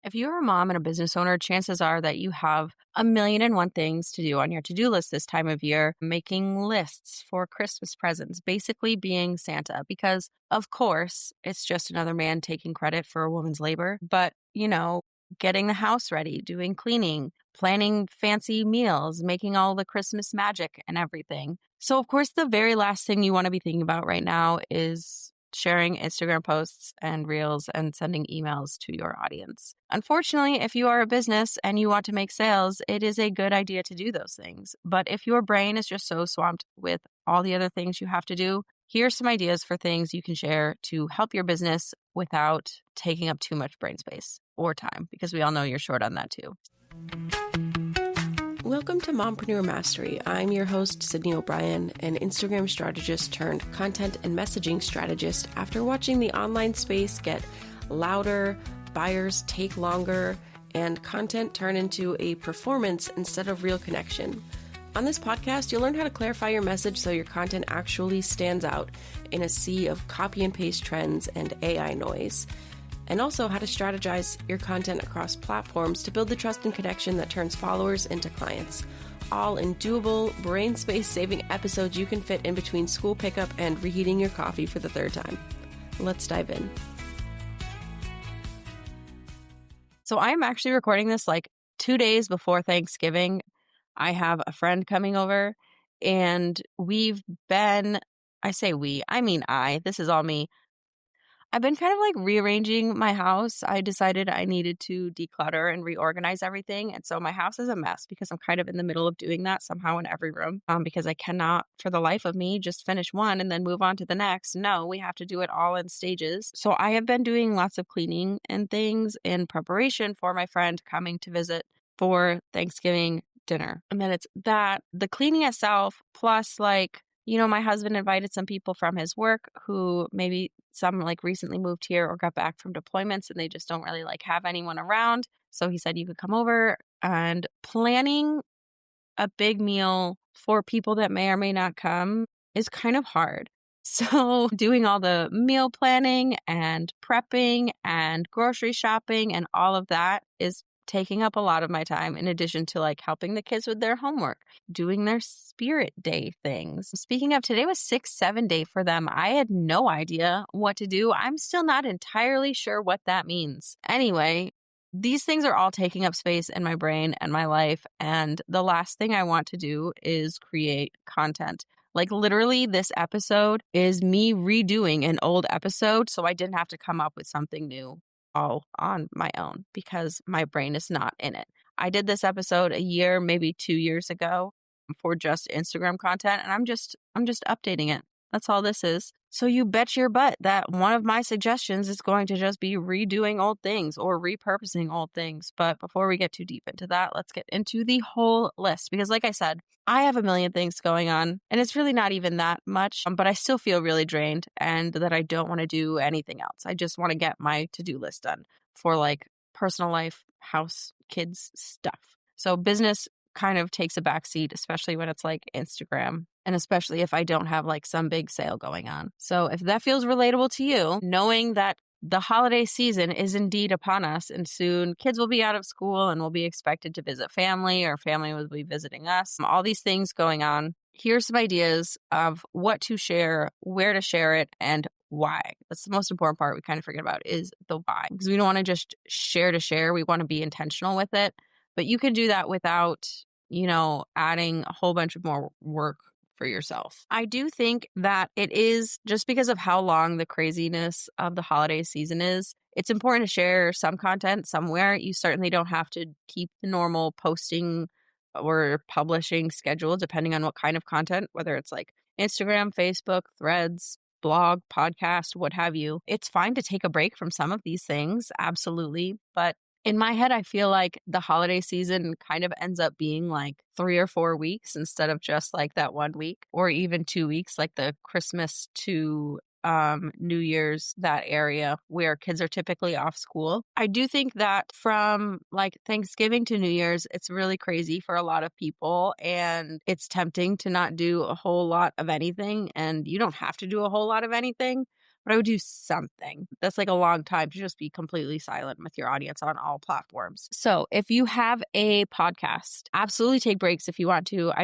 If you're a mom and a business owner, chances are that you have a million and one things to do on your to-do list this time of year, making lists for Christmas presents, basically being Santa, because of course, it's just another man taking credit for a woman's labor. But, getting the house ready, doing cleaning, planning fancy meals, making all the Christmas magic and everything. So, of course, the very last thing you want to be thinking about right now is sharing Instagram posts and reels and sending emails to your audience. Unfortunately, if you are a business and you want to make sales, it is a good idea to do those things. But if your brain is just so swamped with all the other things you have to do, here's some ideas for things you can share to help your business without taking up too much brain space or time, because we all know you're short on that too. Welcome to Mompreneur Mastery. I'm your host, Sydney O'Brien, an Instagram strategist turned content and messaging strategist after watching the online space get louder, buyers take longer, and content turn into a performance instead of real connection. On this podcast, you'll learn how to clarify your message so your content actually stands out in a sea of copy and paste trends and AI noise, and also how to strategize your content across platforms to build the trust and connection that turns followers into clients. All in doable, brain space-saving episodes you can fit in between school pickup and reheating your coffee for the third time. Let's dive in. So I'm actually recording this like 2 days before Thanksgiving. I have a friend coming over, and this is all me. I've been kind of like rearranging my house. I decided I needed to declutter and reorganize everything. And so my house is a mess because I'm kind of in the middle of doing that somehow in every room, because I cannot for the life of me just finish one and then move on to the next. No, we have to do it all in stages. So I have been doing lots of cleaning and things in preparation for my friend coming to visit for Thanksgiving dinner. And then it's that, the cleaning itself, plus my husband invited some people from his work who maybe some recently moved here or got back from deployments and they just don't really have anyone around. So he said you could come over, and planning a big meal for people that may or may not come is kind of hard. So doing all the meal planning and prepping and grocery shopping and all of that is taking up a lot of my time, in addition to helping the kids with their homework, doing their spirit day things. Speaking of, today was 6-7 day for them. I had no idea what to do. I'm still not entirely sure what that means. Anyway, these things are all taking up space in my brain and my life. And the last thing I want to do is create content. Literally, this episode is me redoing an old episode, so I didn't have to come up with something new all on my own because my brain is not in it. I did this episode a year, maybe 2 years ago for just Instagram content, and I'm just updating it. That's all this is. So you bet your butt that one of my suggestions is going to just be redoing old things or repurposing old things. But before we get too deep into that, let's get into the whole list. Because like I said, I have a million things going on, and it's really not even that much, but I still feel really drained and that I don't want to do anything else. I just want to get my to-do list done for personal life, house, kids, stuff. So business kind of takes a backseat, especially when it's Instagram, and especially if I don't have some big sale going on. So if that feels relatable to you, knowing that the holiday season is indeed upon us, and soon kids will be out of school and we'll be expected to visit family, or family will be visiting us, all these things going on. Here's some ideas of what to share, where to share it, and why. That's the most important part we kind of forget about, is the why. Because we don't want to just share to share. We want to be intentional with it. But you can do that without, adding a whole bunch of more work for yourself. I do think that it is, just because of how long the craziness of the holiday season is, it's important to share some content somewhere. You certainly don't have to keep the normal posting or publishing schedule, depending on what kind of content, whether it's Instagram, Facebook, Threads, blog, podcast, what have you. It's fine to take a break from some of these things, absolutely. But in my head, I feel like the holiday season kind of ends up being 3 or 4 weeks instead of just that 1 week, or even 2 weeks, like the Christmas to New Year's, that area where kids are typically off school. I do think that from Thanksgiving to New Year's, it's really crazy for a lot of people, and it's tempting to not do a whole lot of anything, and you don't have to do a whole lot of anything. but I would do something. That's like a long time to just be completely silent with your audience on all platforms. So if you have a podcast, absolutely take breaks if you want to. I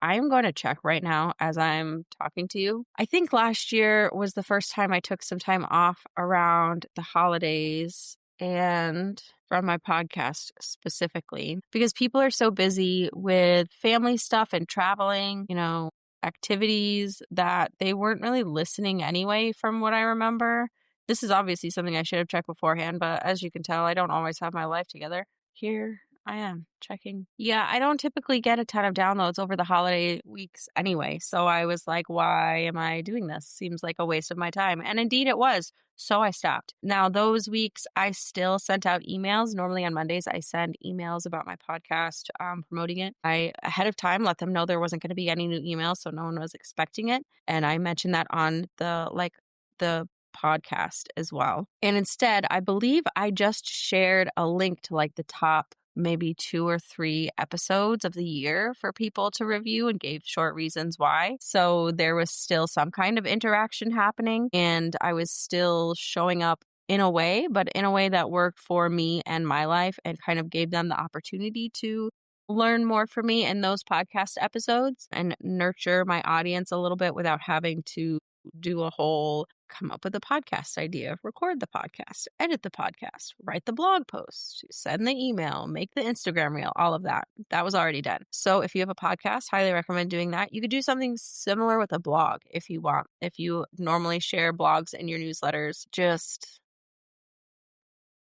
am going to check right now as I'm talking to you. I think last year was the first time I took some time off around the holidays and from my podcast specifically because people are so busy with family stuff and traveling, activities that they weren't really listening anyway, from what I remember. This is obviously something I should have checked beforehand, but as you can tell, I don't always have my life together. Here I am checking. Yeah, I don't typically get a ton of downloads over the holiday weeks anyway. So I was like, why am I doing this? Seems like a waste of my time. And indeed it was. So I stopped. Now, those weeks, I still sent out emails. Normally on Mondays, I send emails about my podcast, promoting it. I, ahead of time, let them know there wasn't going to be any new emails, so no one was expecting it. And I mentioned that on the podcast as well. And instead, I believe I just shared a link to like the top maybe 2 or 3 episodes of the year for people to review and gave short reasons why. So there was still some kind of interaction happening and I was still showing up in a way, but in a way that worked for me and my life and kind of gave them the opportunity to learn more from me in those podcast episodes and nurture my audience a little bit without having to do a whole come up with a podcast idea, record the podcast, edit the podcast, write the blog post, send the email, make the Instagram reel, all of that. That was already done. So if you have a podcast, highly recommend doing that. You could do something similar with a blog if you want. If you normally share blogs in your newsletters, just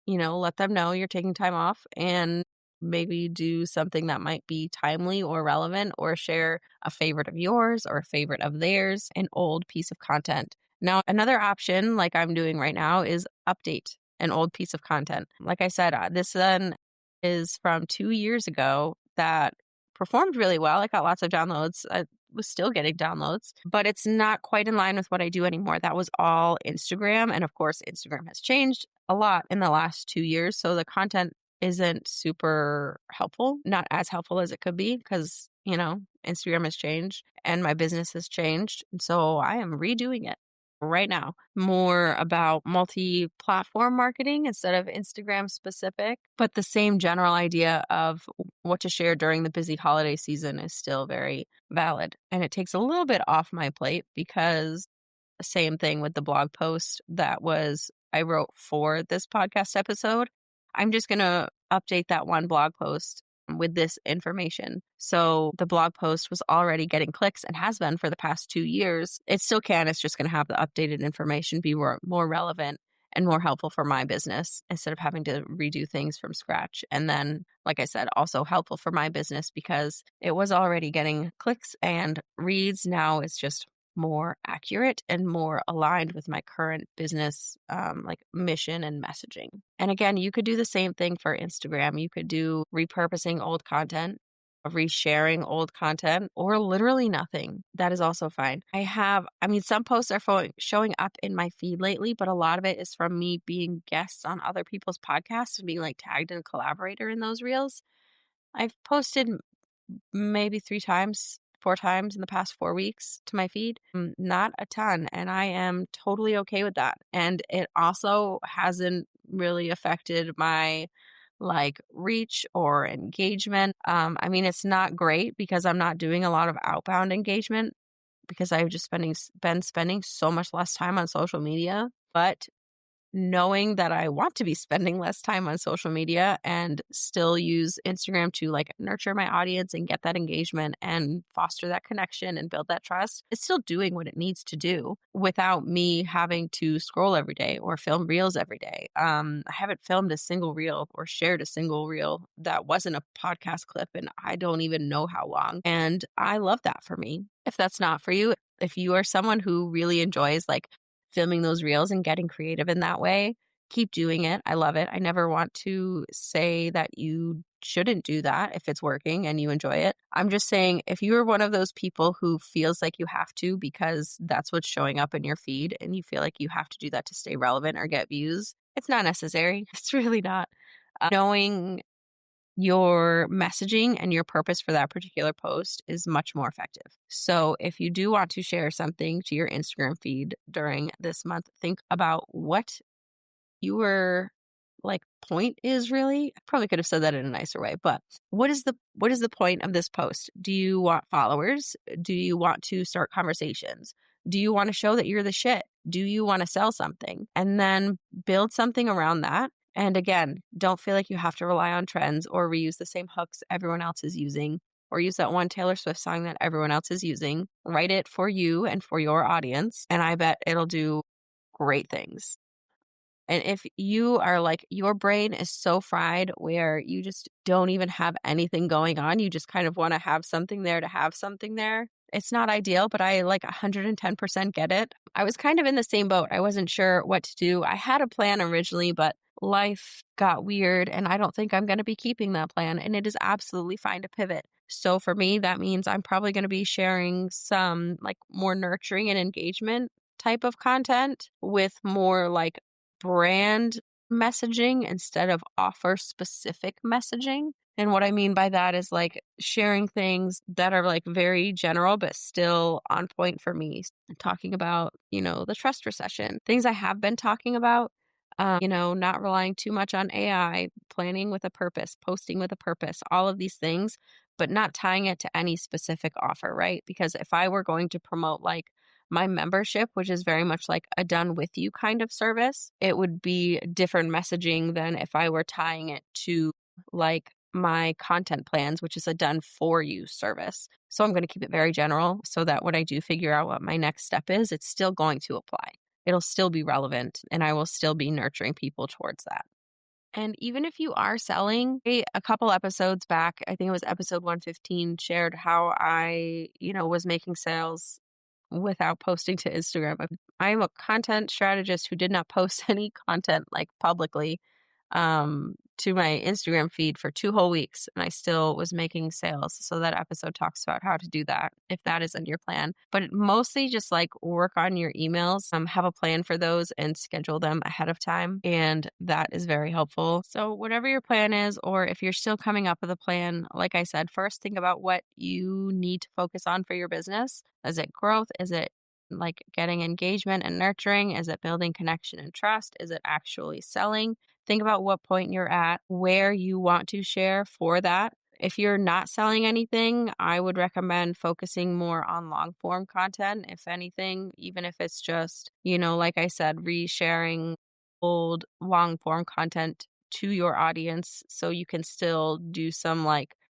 let them know you're taking time off and maybe do something that might be timely or relevant or share a favorite of yours or a favorite of theirs, an old piece of content. Now, another option like I'm doing right now is update an old piece of content. Like I said, this then is from 2 years ago that performed really well. I got lots of downloads. I was still getting downloads, but it's not quite in line with what I do anymore. That was all Instagram. And of course, Instagram has changed a lot in the last 2 years. So the content isn't super helpful, not as helpful as it could be because, Instagram has changed and my business has changed. And so I am redoing it right now, more about multi-platform marketing instead of Instagram specific, but the same general idea of what to share during the busy holiday season is still very valid. And it takes a little bit off my plate because same thing with the blog post I wrote for this podcast episode. I'm just going to update that one blog post with this information. So the blog post was already getting clicks and has been for the past 2 years. It still can. It's just going to have the updated information be more relevant and more helpful for my business instead of having to redo things from scratch. And then, like I said, also helpful for my business because it was already getting clicks and reads. Now it's just more accurate and more aligned with my current business mission and messaging. And again, you could do the same thing for Instagram. You could do repurposing old content, resharing old content, or literally nothing. That is also fine. Some posts are showing up in my feed lately, but a lot of it is from me being guests on other people's podcasts and being like tagged and collaborator in those reels. I've posted maybe 3 times, 4 times in the past 4 weeks to my feed. Not a ton. And I am totally okay with that. And it also hasn't really affected my reach or engagement. It's not great because I'm not doing a lot of outbound engagement because I've just been spending so much less time on social media. But knowing that I want to be spending less time on social media and still use Instagram to nurture my audience and get that engagement and foster that connection and build that trust, it's still doing what it needs to do without me having to scroll every day or film reels every day. I haven't filmed a single reel or shared a single reel that wasn't a podcast clip and I don't even know how long. And I love that for me. If that's not for you, if you are someone who really enjoys filming those reels and getting creative in that way, keep doing it. I love it. I never want to say that you shouldn't do that if it's working and you enjoy it. I'm just saying if you're one of those people who feels like you have to because that's what's showing up in your feed and you feel like you have to do that to stay relevant or get views, it's not necessary. It's really not. Knowing your messaging and your purpose for that particular post is much more effective. So if you do want to share something to your Instagram feed during this month, think about what your point is really. I probably could have said that in a nicer way, but what is the point of this post? Do you want followers? Do you want to start conversations? Do you want to show that you're the shit? Do you want to sell something? And then build something around that. And again, don't feel like you have to rely on trends or reuse the same hooks everyone else is using or use that one Taylor Swift song that everyone else is using. Write it for you and for your audience, and I bet it'll do great things. And if you are your brain is so fried where you just don't even have anything going on, you just kind of want to have something there to have something there. It's not ideal, but I 110% get it. I was kind of in the same boat. I wasn't sure what to do. I had a plan originally, but life got weird and I don't think I'm going to be keeping that plan. And it is absolutely fine to pivot. So for me, that means I'm probably going to be sharing some more nurturing and engagement type of content with more brand messaging instead of offer specific messaging. And what I mean by that is sharing things that are very general, but still on point for me. Talking about, the trust recession, things I have been talking about, not relying too much on AI, planning with a purpose, posting with a purpose, all of these things, but not tying it to any specific offer, right? Because if I were going to promote my membership, which is very much like a done with you kind of service, it would be different messaging than if I were tying it to my content plans, which is a done for you service. So I'm going to keep it very general so that when I do figure out what my next step is, it's still going to apply. It'll still be relevant and I will still be nurturing people towards that. And even if you are selling, a couple episodes back, I think it was episode 115, shared how I, was making sales without posting to Instagram. I am a content strategist who did not post any content publicly to my Instagram feed for 2 whole weeks, and I still was making sales. So that episode talks about how to do that if that isn't your plan. But mostly just work on your emails, have a plan for those and schedule them ahead of time. And that is very helpful. So whatever your plan is, or if you're still coming up with a plan, like I said, first think about what you need to focus on for your business. Is it growth? Is it getting engagement and nurturing? Is it building connection and trust? Is it actually selling? Think about what point you're at, where you want to share for that. If you're not selling anything, I would recommend focusing more on long form content, if anything, even if it's just, like I said, resharing old long form content to your audience so you can still do some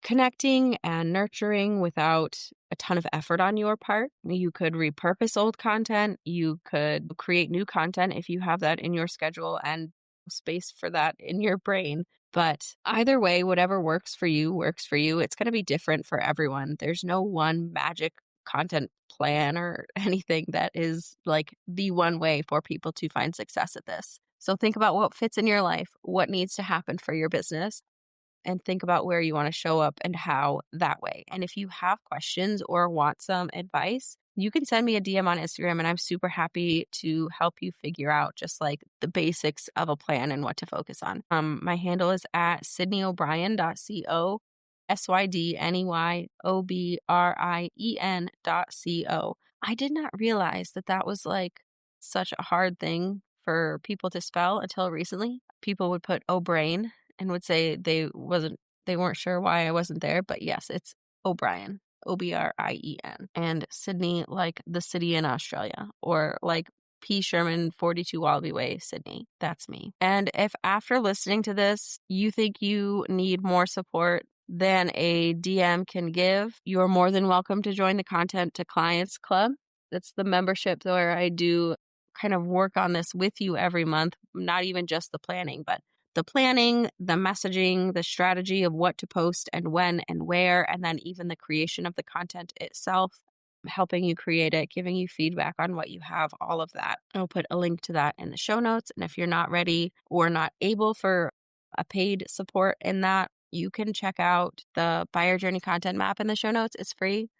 connecting and nurturing without a ton of effort on your part. You could repurpose old content. You could create new content if you have that in your schedule and space for that in your brain. But either way, whatever works for you works for you. It's going to be different for everyone. There's no one magic content plan or anything that is the one way for people to find success at this. So think about what fits in your life, what needs to happen for your business, and think about where you want to show up and how that way. And if you have questions or want some advice, you can send me a DM on Instagram and I'm super happy to help you figure out just the basics of a plan and what to focus on. My handle is at sydneyobrien.co, SYDNEYOBRIEN.co. I did not realize that that was such a hard thing for people to spell until recently. People would put O'Brien and would say they weren't sure why I wasn't there, but yes, it's O'Brien, Obrien, and Sydney, like the city in Australia, or P. Sherman 42 Wallaby Way, Sydney. That's me. And if after listening to this, you think you need more support than a DM can give, you're more than welcome to join the Content to Clients Club. That's the membership where I do kind of work on this with you every month, not even just the planning, but the planning, the messaging, the strategy of what to post and when and where, and then even the creation of the content itself, helping you create it, giving you feedback on what you have, all of that. I'll put a link to that in the show notes. And if you're not ready or not able for a paid support in that, you can check out the Buyer Journey Content Map in the show notes. It's free.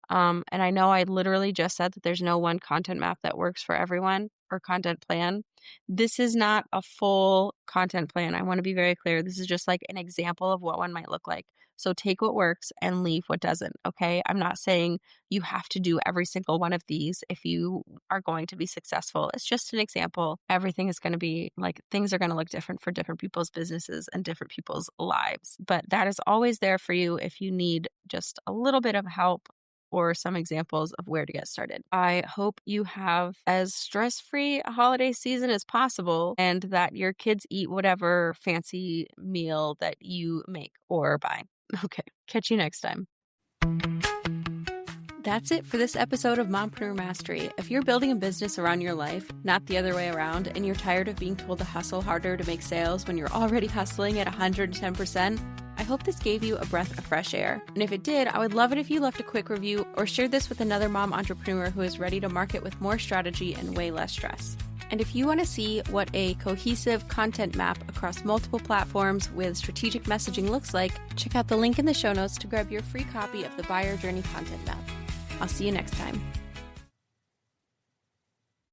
And I know I literally just said that there's no one content map that works for everyone. or content plan. This is not a full content plan. I want to be very clear. This is just like an example of what one might look like. So take what works and leave what doesn't. Okay. I'm not saying you have to do every single one of these if you are going to be successful. It's just an example. Everything is going to be like things are going to look different for different people's businesses and different people's lives. But that is always there for you if you need just a little bit of help or some examples of where to get started. I hope you have as stress-free a holiday season as possible and that your kids eat whatever fancy meal that you make or buy. Okay, catch you next time. That's it for this episode of Mompreneur Mastery. If you're building a business around your life, not the other way around, and you're tired of being told to hustle harder to make sales when you're already hustling at 110%, I hope this gave you a breath of fresh air. And if it did, I would love it if you left a quick review or shared this with another mom entrepreneur who is ready to market with more strategy and way less stress. And if you want to see what a cohesive content map across multiple platforms with strategic messaging looks like, check out the link in the show notes to grab your free copy of the Buyer Journey Content Map. I'll see you next time.